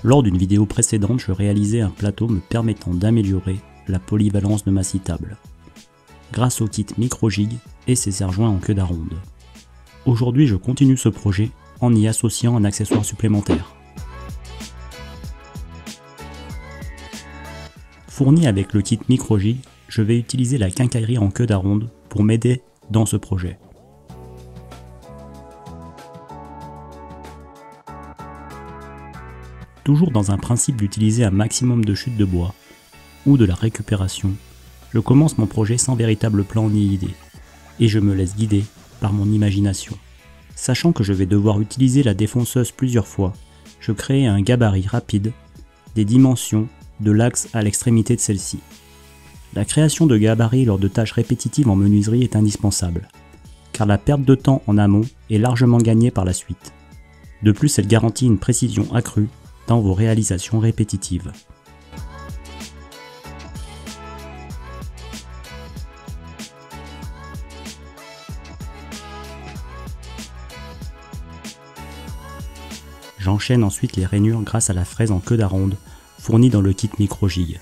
Lors d'une vidéo précédente, je réalisais un plateau me permettant d'améliorer la polyvalence de ma scie table, grâce au kit micro-jig et ses serre-joints en queue d'aronde. Aujourd'hui, je continue ce projet en y associant un accessoire supplémentaire. Fourni avec le kit micro-jig, je vais utiliser la quincaillerie en queue d'aronde pour m'aider dans ce projet. Toujours dans un principe d'utiliser un maximum de chutes de bois ou de la récupération, je commence mon projet sans véritable plan ni idée, et je me laisse guider par mon imagination. Sachant que je vais devoir utiliser la défonceuse plusieurs fois, je crée un gabarit rapide, des dimensions de l'axe à l'extrémité de celle-ci. La création de gabarits lors de tâches répétitives en menuiserie est indispensable, car la perte de temps en amont est largement gagnée par la suite. De plus, elle garantit une précision accrue dans vos réalisations répétitives. J'enchaîne ensuite les rainures grâce à la fraise en queue d'aronde fournie dans le kit micro-jig.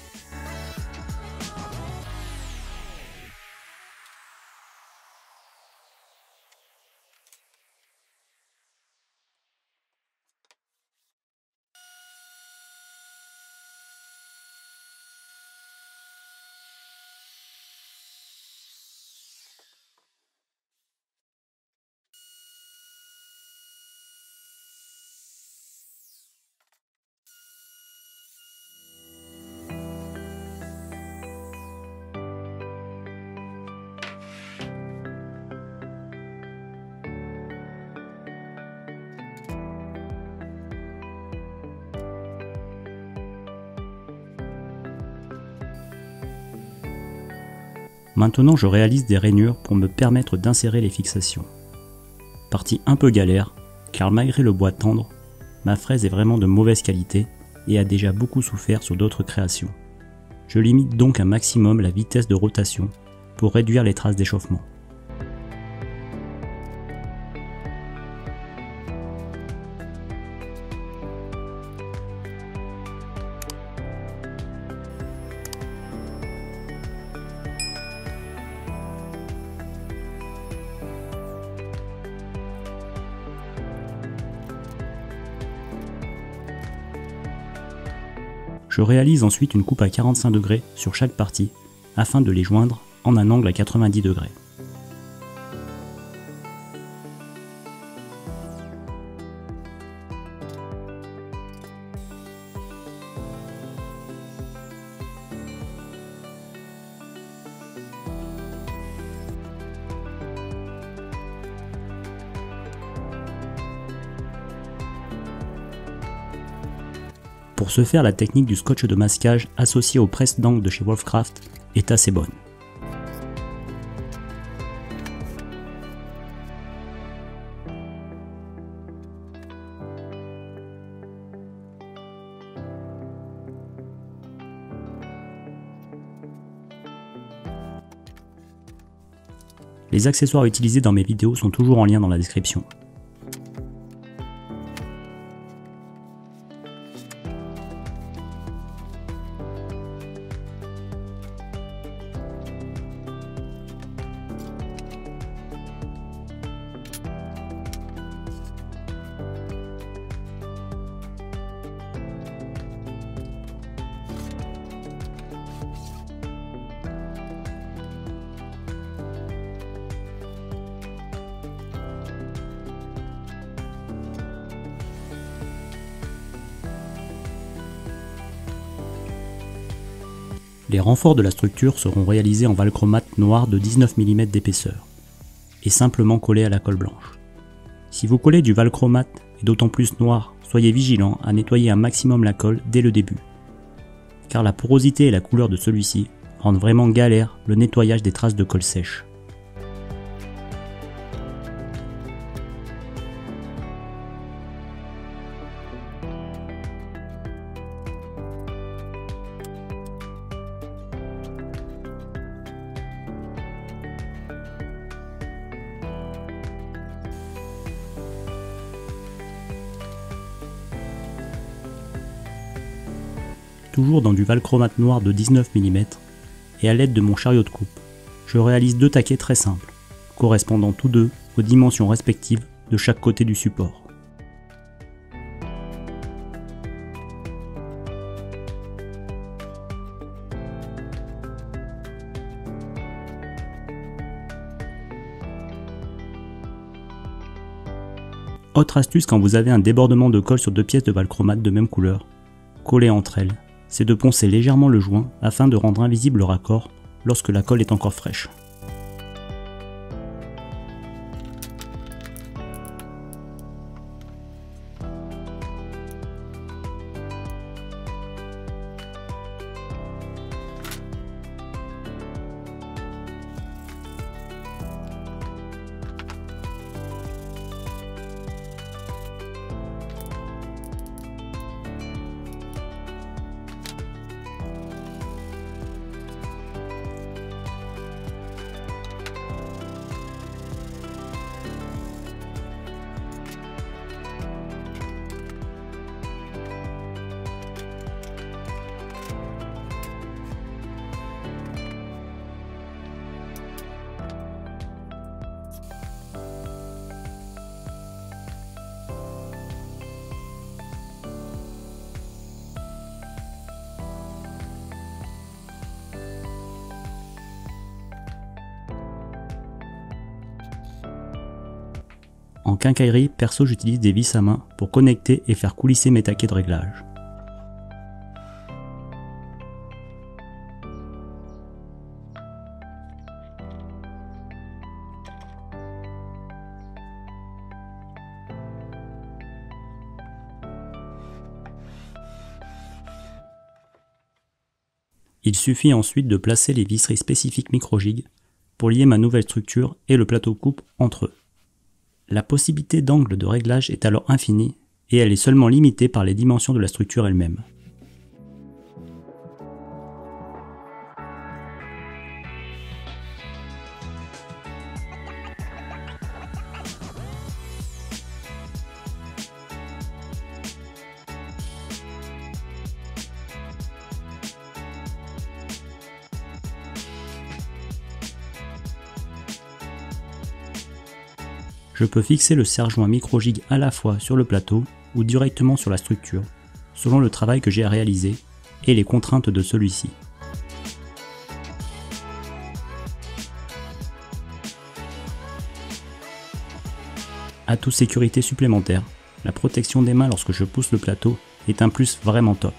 Maintenant, je réalise des rainures pour me permettre d'insérer les fixations. Partie un peu galère, car malgré le bois tendre, ma fraise est vraiment de mauvaise qualité et a déjà beaucoup souffert sur d'autres créations. Je limite donc un maximum la vitesse de rotation pour réduire les traces d'échauffement. Je réalise ensuite une coupe à 45 degrés sur chaque partie afin de les joindre en un angle à 90 degrés. Pour ce faire, la technique du scotch de masquage associé au presse d'angle de chez Wolfcraft est assez bonne. Les accessoires utilisés dans mes vidéos sont toujours en lien dans la description. Les renforts de la structure seront réalisés en valchromate noir de 19 mm d'épaisseur et simplement collés à la colle blanche. Si vous collez du valchromate et d'autant plus noir, soyez vigilant à nettoyer un maximum la colle dès le début, car la porosité et la couleur de celui-ci rendent vraiment galère le nettoyage des traces de colle sèche. toujours dans du valchromate noir de 19 mm, et à l'aide de mon chariot de coupe, je réalise 2 taquets très simples, correspondant tous deux aux dimensions respectives de chaque côté du support. Autre astuce quand vous avez un débordement de colle sur 2 pièces de valchromate de même couleur, collées entre elles, c'est de poncer légèrement le joint afin de rendre invisible le raccord lorsque la colle est encore fraîche. En quincaillerie, perso j'utilise des vis à main pour connecter et faire coulisser mes taquets de réglage. Il suffit ensuite de placer les visseries spécifiques micro-jig pour lier ma nouvelle structure et le plateau coupe entre eux. La possibilité d'angle de réglage est alors infinie et elle est seulement limitée par les dimensions de la structure elle-même. Je peux fixer le serre-joint micro-jig à la fois sur le plateau ou directement sur la structure, selon le travail que j'ai à réaliser et les contraintes de celui-ci. Atout sécurité supplémentaire, la protection des mains lorsque je pousse le plateau est un plus vraiment top.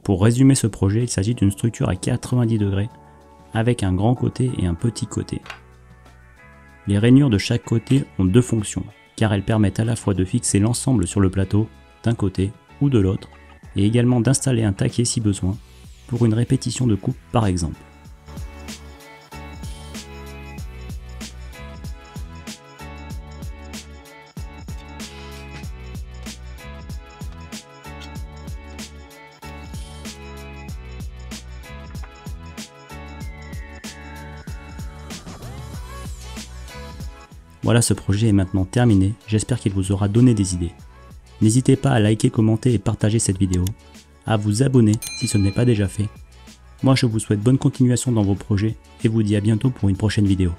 Pour résumer ce projet, il s'agit d'une structure à 90 degrés, avec un grand côté et un petit côté. Les rainures de chaque côté ont 2 fonctions, car elles permettent à la fois de fixer l'ensemble sur le plateau, d'un côté ou de l'autre, et également d'installer un taquet si besoin, pour une répétition de coupe par exemple. Voilà, ce projet est maintenant terminé, j'espère qu'il vous aura donné des idées. N'hésitez pas à liker, commenter et partager cette vidéo, à vous abonner si ce n'est pas déjà fait. Moi je vous souhaite bonne continuation dans vos projets et vous dis à bientôt pour une prochaine vidéo.